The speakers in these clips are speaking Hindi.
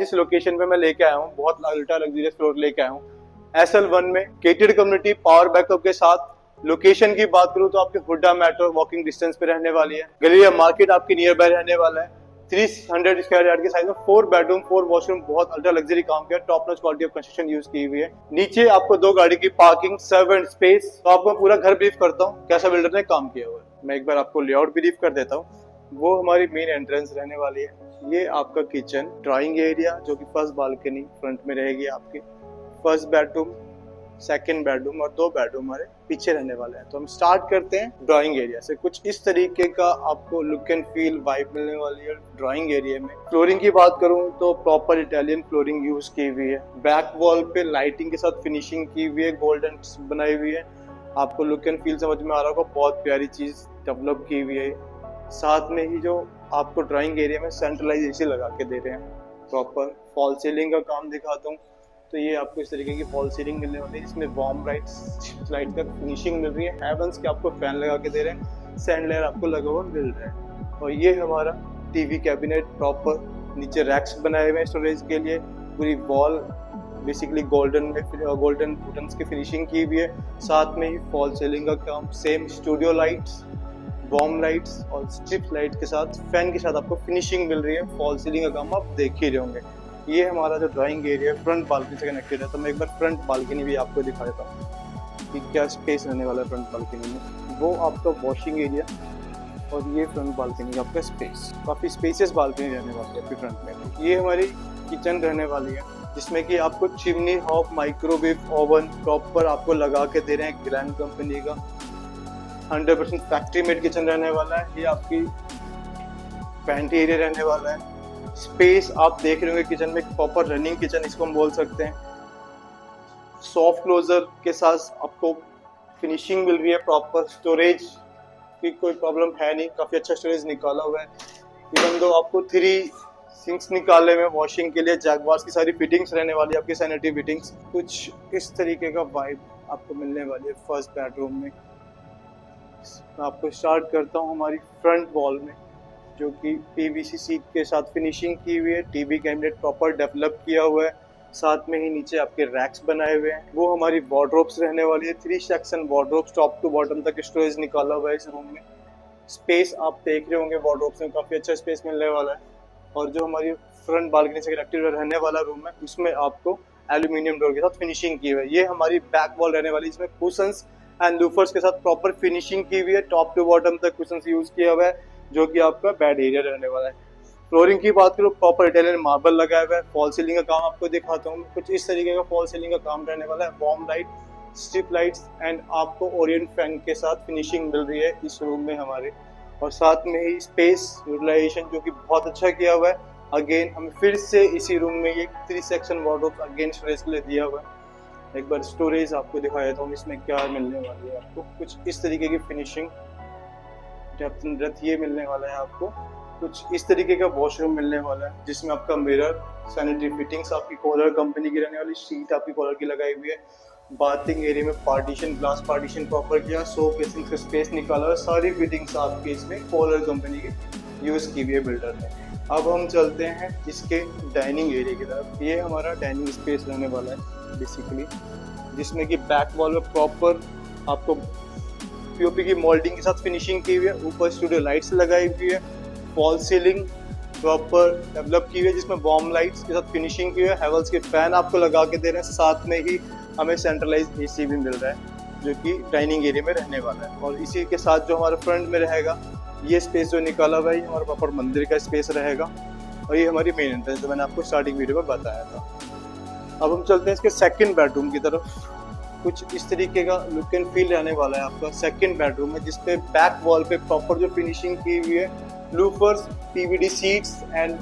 जिस लोकेशन पे मैं लेके आया हूँ बहुत अल्ट्रा लग्जरियस फ्लोर लेके आया हूँ SL1 में गेटेड कम्युनिटी पावर बैकअप के साथ। लोकेशन की बात करूँ तो आपके हुड्डा मेट्रो वॉकिंग डिस्टेंस पे रहने वाली है। गलिया मार्केट आपकी नियर बाय रहने वाला है। 300 स्क्वायर यार्ड के साइज में 4 बेडरूम 4 वॉशरूम, बहुत अल्ट्रा लग्जरी काम किया, top notch quality of construction use की हुई है। नीचे आपको 2 गाड़ी की पार्किंग, सर्वेंट स्पेस। तो आपको पूरा घर ब्रीफ करता हूँ कैसा बिल्डर ने काम किया हुआ है। मैं एक बार आपको लेआउट ब्रीफ कर देता हूँ। वो हमारी मेन एंट्रेंस रहने वाली है। ये आपका किचन, ड्राइंग एरिया जो कि फर्स्ट बालकनी फ्रंट में रहेगी आपकी, फर्स्ट बेडरूम, सेकंड बेडरूम और 2 बेडरूम हमारे पीछे रहने वाले हैं। तो हम स्टार्ट करते हैं ड्राइंग एरिया से। कुछ इस तरीके का आपको लुक एंड फील वाइब मिलने वाली है ड्राइंग एरिया में। फ्लोरिंग की बात करूं तो प्रॉपर इटालियन फ्लोरिंग यूज की हुई है। बैक वॉल पे लाइटिंग के साथ फिनिशिंग की हुई है, गोल्डन बनाई हुई है। आपको लुक एंड फील समझ में आ रहा होगा, बहुत प्यारी चीज डेवलप की हुई है। साथ में ही जो आपको ड्राइंग एरिया में सेंट्रलाइज एसी लगा के दे रहे हैं। प्रॉपर फॉल सीलिंग का काम दिखाता हूँ तो ये आपको इस तरीके की फॉल सीलिंग मिलने वाली है, जिसमें वार्म लाइट का फिनिशिंग मिल रही है। हेवंस के आपको फैन लगा के दे रहे हैं, सैंड लेयर आपको लगा हुआ मिल रहा है। और ये हमारा टीवी कैबिनेट, प्रॉपर नीचे रैक्स बनाए हुए हैं स्टोरेज के लिए। पूरी वॉल बेसिकली गोल्डन बुटन्स की फिनिशिंग की हुई है। साथ में ही फॉल सीलिंग का काम, same studio lights, warm lights और स्ट्रिप लाइट के साथ फैन के साथ आपको फिनिशिंग मिल रही है। फॉल सीलिंग का काम आप देख ही रहे होंगे। ये हमारा जो ड्राइंग एरिया फ्रंट बालकनी से कनेक्टेड है। तो मैं एक बार फ्रंट बालकनी भी आपको दिखा देता हूँ कि क्या स्पेस रहने वाला है फ्रंट बालकनी में। वो आपका वॉशिंग एरिया और ये फ्रंट बालकनी का आपका स्पेस, काफ़ी स्पेसियस बालकनी रहने वाली है आपकी फ्रंट में। ये हमारी किचन रहने वाली है, जिसमें कि आपको chimney hob, microwave oven proper आपको लगा के दे रहे हैं। ग्रैंड कंपनी का 100% फैक्ट्री मेड किचन रहने वाला है। ये आपकी पेंटी एरिया रहने वाला है। स्पेस आप देख रहे होंगे किचन में, प्रॉपर रनिंग किचन इसको हम बोल सकते हैं। सॉफ्ट क्लोजर के साथ आपको फिनिशिंग मिल रही है। प्रॉपर स्टोरेज की कोई प्रॉब्लम है नहीं, काफ़ी अच्छा स्टोरेज निकाला हुआ है। इवन दो आपको 3 सिंक्स निकाले हुए वॉशिंग के लिए, जैगवार्स की सारी फिटिंग्स रहने वाली है आपकी, सैनिटरी फिटिंग्स। कुछ इस तरीके का वाइब आपको मिलने वाली है फर्स्ट बेडरूम में। मैं आपको स्टार्ट करता हूँ हमारी फ्रंट वॉल में, जो कि PVC सीट के साथ फिनिशिंग की हुई है। टीवी कैबिनेट प्रॉपर डेवलप किया हुआ है। साथ में ही नीचे आपके रैक्स बनाए हुए हैं। वो हमारी वार्डरोब्स रहने वाली है। 3 section wardrobes, top to bottom तक स्टोरेज निकाला हुआ है इस रूम में। स्पेस आप देख रहे होंगे वार्डरोब्स में, काफ़ी अच्छा स्पेस मिलने वाला है। और जो हमारी फ्रंट बालकनी से कनेक्टेड रहने वाला रूम है, उसमें आपको एल्यूमिनियम डोर के साथ फिनिशिंग की हुई है। ये हमारी बैक वॉल रहने वाली है, जिसमें कुशंस एंड लूफर्स के साथ प्रॉपर फिनिशिंग की हुई है। टॉप टू बॉटम तक कुशंस यूज किया हुआ है, जो कि आपका बेड एरिया रहने वाला है। फ्लोरिंग की बात करूँ, प्रॉपर इटालियन मार्बल लगाया हुआ है। फॉल सीलिंग का काम आपको दिखाता हूँ। कुछ इस तरीके का फॉल सीलिंग का काम रहने वाला है। Warm light, strip lights and आपको ओरिएंट फैन के साथ फिनिशिंग मिल रही है इस रूम में हमारे। और साथ में ही स्पेस यूटिलाइजेशन जो कि बहुत अच्छा किया हुआ है। अगेन हमें फिर से इसी रूम में ये 3 सेक्शन वार्डरोब अगेन स्टोरेज के लिए दिया हुआ है। एक बार स्टोरेज आपको दिखाया देता हूँ इसमें क्या मिलने वाली है आपको। कुछ इस तरीके की फिनिशिंग, डेप्थ एंड ब्रेथ ये मिलने वाला है आपको। कुछ इस तरीके का वॉशरूम मिलने वाला है, जिसमें आपका मिरर, सैनिटरी फिटिंग्स आपकी कॉलर कंपनी की रहने वाली, शीट आपकी कॉलर की लगाई हुई है। बाथिंग एरिया में पार्टीशन, ग्लास पार्टीशन प्रॉपर किया, 100 केसिंग का स्पेस निकाला है। सारी फिटिंग्स आपके इसमें कॉलर कंपनी की यूज की हुई है बिल्डर ने। अब हम चलते हैं इसके डाइनिंग एरिया की तरफ। ये हमारा डाइनिंग स्पेस रहने वाला है बेसिकली, जिसमें कि बैक वॉल में प्रॉपर आपको POP की मोल्डिंग के साथ फिनिशिंग की हुई है। ऊपर स्टूडियो लाइट्स लगाई हुई है। फॉल सीलिंग प्रॉपर डेवलप की हुई है, जिसमें वार्म लाइट्स के साथ फिनिशिंग की हुई है। हेवल्स के फैन आपको लगा के दे रहे हैं। साथ में ही हमें सेंट्रलाइज AC भी मिल रहा है, जो कि डाइनिंग एरिया में रहने वाला है। और इसी के साथ जो हमारे फ्रंट में रहेगा, ये स्पेस जो निकाला हुआ है, ये हमारा प्रॉपर मंदिर का स्पेस रहेगा। और ये हमारी मेन एंट्रेंस जो मैंने आपको स्टार्टिंग वीडियो में बताया था। अब हम चलते हैं इसके सेकंड बेडरूम की तरफ। कुछ इस तरीके का लुक एंड फील रहने वाला है आपका सेकंड बेडरूम में, जिसपे बैक वॉल पे प्रॉपर जो फिनिशिंग की हुई है, लूफर्स, PVD सीट्स एंड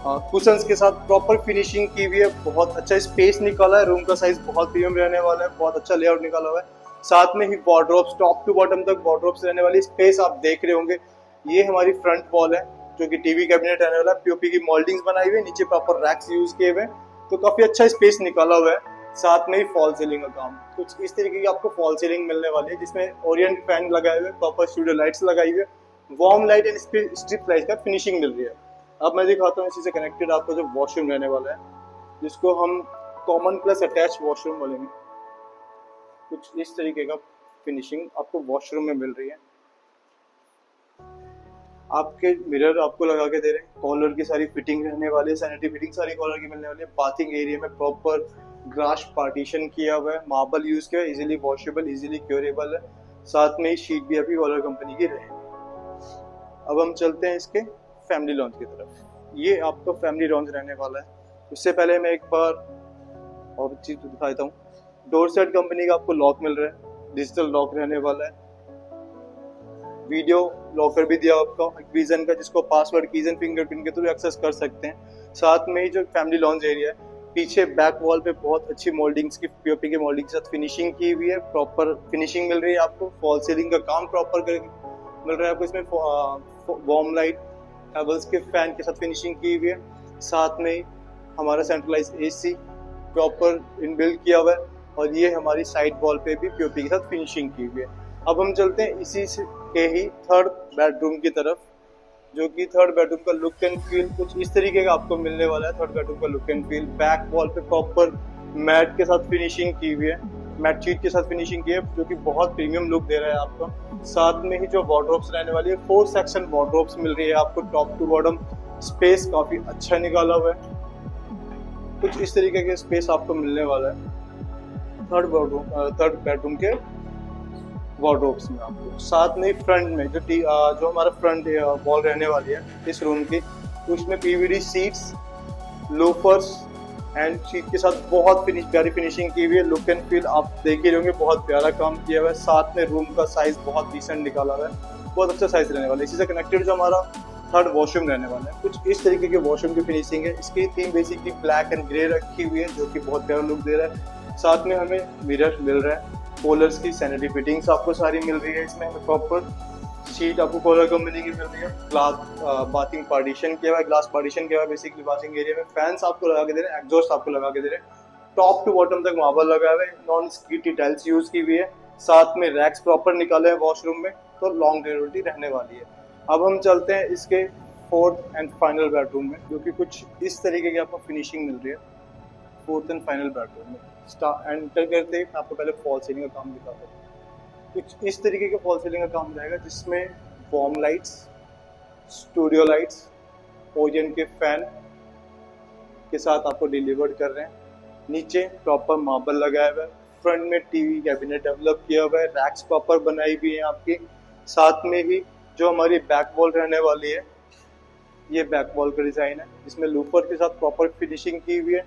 कुशंस के साथ प्रॉपर फिनिशिंग की हुई है। बहुत अच्छा स्पेस निकाला है। रूम का साइज बहुत प्रीमियम रहने वाला है, बहुत अच्छा लेआउट निकाला हुआ है। साथ में ही वार्डरोब्स, टॉप टू बॉटम तक वार्डरोब्स रहने वाली स्पेस आप देख रहे होंगे। ये हमारी फ्रंट वॉल है, जो कि टीवी कैबिनेट रहने वाला है। POP की मोल्डिंग्स बनाई हुई है, नीचे प्रॉपर रैक्स यूज किए हुए, तो काफी अच्छा स्पेस निकाला हुआ है। साथ में ही फॉल सीलिंग का काम, कुछ इस तरीके की आपको फॉल सीलिंग मिलने वाली है, जिसमें ओरिएंट फैन लगाए हुए, प्रॉपर स्टूडियो लाइट्स लगाई हुई है। Warm light and strip light का फिनिशिंग मिल रही है। अब मैं दिखाता हूँ इसी से कनेक्टेड आपको जो वॉशरूम रहने वाला है, जिसको हम कॉमन प्लस अटैच वॉशरूम बोलेंगे। कुछ इस तरीके का फिनिशिंग आपको वॉशरूम में मिल रही है। आपके मिरर आपको लगा के दे रहे हैं, कॉलर की सारी फिटिंग रहने वाली है, सैनिटरी फिटिंग सारी कॉलर की मिलने वाली है। बाथिंग एरिया में प्रॉपर ग्रास पार्टीशन किया हुआ है, मार्बल यूज किया है, इजीली वॉशेबल, इजीली क्योरेबल है। साथ में ही शीट भी अभी कॉलर कंपनी की रहे। अब हम चलते हैं इसके फैमिली लॉन्च की तरफ। ये आपका फैमिली लॉन्च रहने वाला है। उससे पहले मैं एक बार और चीज दिखा देता हूँ। डोर सेट कंपनी का आपको लॉक मिल रहा है, डिजिटल लॉक रहने वाला है। वीडियो लॉकर भी दिया आपका विजन का, जिसको पासवर्ड कीज एंड फिंगरप्रिंट के थ्रू एक्सेस कर सकते हैं। साथ में ही जो फैमिली लॉन्च एरिया है, पीछे बैक वॉल पे बहुत अच्छी मोल्डिंग्स की, पीओपी की मोल्डिंग के साथ फिनिशिंग की हुई है। प्रॉपर फिनिशिंग मिल रही है आपको। फॉल सीलिंग का काम प्रॉपर मिल रहा है आपको। इसमें वार्म लाइट हैवेल्स के फैन के साथ फिनिशिंग की हुई है। साथ में हमारा सेंट्रलाइज एसी प्रॉपर इनबिल्ट किया हुआ है, और ये हमारी साइड वॉल पे भी पीओपी के साथ फिनिशिंग की हुई है। अब हम चलते हैं इसी के ही थर्ड बेडरूम की तरफ, जो कि थर्ड बेडरूम का लुक एंड फील कुछ इस तरीके का आपको मिलने वाला है। थर्ड बेडरूम का look and feel, back wall पे प्रॉपर मैट के साथ फिनिशिंग की हुई है, मैट शीट के साथ फिनिशिंग की है, जो कि बहुत प्रीमियम लुक दे रहा है आपको। साथ में ही जो वार्डरोब्स रहने वाली है, 4 सेक्शन वार्डरोब्स मिल रही है आपको, टॉप टू बॉटम। स्पेस काफी अच्छा निकाला हुआ है, कुछ इस तरीके के स्पेस आपको मिलने वाला है थर्ड बेडरूम के वार्डरोब्स में आपको। साथ में फ्रंट में जो हमारा फ्रंट वॉल रहने वाली है इस रूम की, उसमें PVD seats, loafers and sheet के साथ बहुत प्यारी फिनिशिंग की हुई है। लुक एंड फील आप देख ही होंगे, बहुत प्यारा काम किया हुआ है। साथ में रूम का साइज बहुत डिसेंट निकाला हुआ है, बहुत अच्छा साइज रहने वाला है। इसी से कनेक्टेड जो हमारा थर्ड वॉशरूम रहने वाला है, कुछ इस तरीके के वॉशरूम की फिनिशिंग है। इसकी theme basically black and grey रखी हुई है, जो कि बहुत प्यारा लुक दे रहा है। साथ में हमें मिरर मिल रहा है, कॉलर्स की सैनिटरी फिटिंग्स आपको सारी मिल रही है। इसमें प्रॉपर शीट आपको कॉलर कंपनी की मिल रही है। ग्लास बाथिंग पार्टीशन किया हुआ है, ग्लास पार्टीशन किया हुआ है बेसिकली बाथिंग एरिया में। फैंस आपको लगा के दे रहे हैं, एग्जॉस्ट आपको लगा के दे रहे हैं। टॉप टू बॉटम तक मार्बल लगा हुआ है, नॉन स्किटी टाइल्स यूज की हुई है। साथ में रैक्स प्रॉपर निकाले हैं वॉशरूम में, तो लॉन्ग ड्यूरेबिलिटी रहने वाली है। अब हम चलते हैं इसके फोर्थ एंड फाइनल बेडरूम में, जो कि कुछ इस तरीके की आपको फिनिशिंग मिल रही है फोर्थ एंड फाइनल बेडरूम में। एंटर करते ही आपको पहले फॉल सीलिंग का काम दिखाता हूँ। कुछ इस तरीके का फॉल सीलिंग का काम रहेगा, जिसमें वार्म लाइट्स, स्टूडियो लाइट्स, ओजन के फैन के साथ आपको डिलीवर्ड कर रहे हैं। नीचे प्रॉपर मार्बल लगाया हुआ है, फ्रंट में टीवी कैबिनेट डेवलप किया हुआ है, रैक्स प्रॉपर बनाई हुई है आपकी। साथ में ही जो हमारी बैक वॉल रहने वाली है, ये बैक वॉल का डिजाइन है, जिसमें लूफर के साथ प्रॉपर फिनिशिंग की हुई है।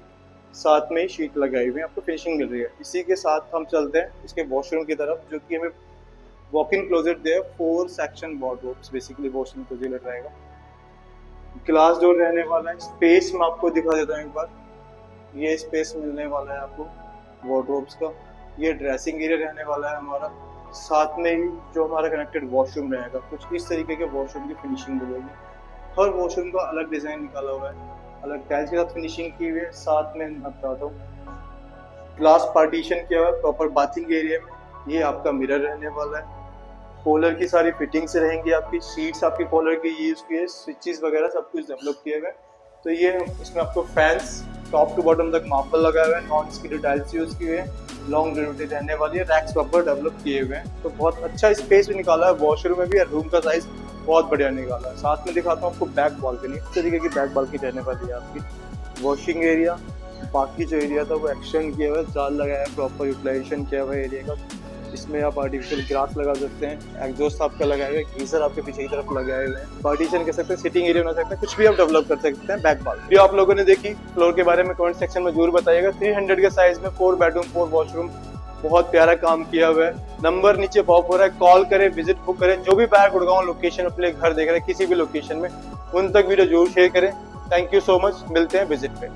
साथ में ही शीट लगाई हुई है, आपको फिनिशिंग मिल रही है। इसी के साथ हम चलते हैं इसके वॉशरूम की तरफ, जो कि हमें walk in closet they, 4 section wardrobes basically washroom closet रहेगा। ग्लास डोर रहने वाला है। स्पेस में आपको दिखा देता हूँ एक बार, ये स्पेस मिलने वाला है आपको वार्डरोब्स का। ये ड्रेसिंग एरिया रहने वाला है हमारा। साथ में ही जो हमारा कनेक्टेड वॉशरूम रहेगा, कुछ इस तरीके के वॉशरूम की फिनिशिंग मिलेगी। हर वॉशरूम का अलग डिजाइन निकाला हुआ है, अलग टाइल्स के साथ फिनिशिंग की हुई है। साथ में मैं बताता हूँ ग्लास पार्टीशन किया हुआ है प्रॉपर बाथिंग एरिया में। ये आपका मिरर रहने वाला है, कॉलर की सारी फिटिंग्स रहेंगी आपकी, शीट्स आपकी कॉलर की यूज की है, स्विचेस वगैरह सब कुछ डेवलप किया गया। तो ये इसमें आपको फैंस टॉप टू बॉटम तक मार्बल लगाया हुआ है, नॉन स्किडी टाइल्स यूज की हुई है, लॉन्ग ड्यूरेबिलिटी रहने वाली है, रैक्स प्रॉपर डेवलप किए हुए हैं। तो बहुत अच्छा स्पेस भी निकाला है वॉशरूम में भी, और रूम का साइज बहुत बढ़िया निकाला है। साथ में दिखाता हूँ आपको बैक बालकनी, इस तरीके की बैक बालकनी रहने वाली है आपकी। वॉशिंग एरिया, बाकी जो एरिया था वो एक्सटेंड किया हुआ है, जाल लगाया है, प्रॉपर यूटिलाइजेशन किया हुआ है एरिया का। इसमें आप आर्टिफिशियल ग्रास लगा सकते हैं, एग्जॉस्ट आपका लगाए हुए, गीजर आपके पीछे की तरफ लगाए हुए हैं, पार्टीशन कर सकते हैं, सिटिंग एरिया बना सकते हैं, कुछ भी आप डेवलप कर सकते हैं बैक बालकनी। आप लोगों ने देखी फ्लोर के बारे में कमेंट सेक्शन में जरूर बताइएगा। 300 के साइज में 4 बेडरूम 4 वॉशरूम, बहुत प्यारा काम किया हुआ है। नंबर नीचे पॉप हो रहा है, कॉल करें, विजिट बुक करें। जो भी बाहर गुड़गांव लोकेशन अपने घर देख रहे हैं किसी भी लोकेशन में, उन तक वीडियो जरूर शेयर करें। थैंक यू सो मच, मिलते हैं विजिट पे।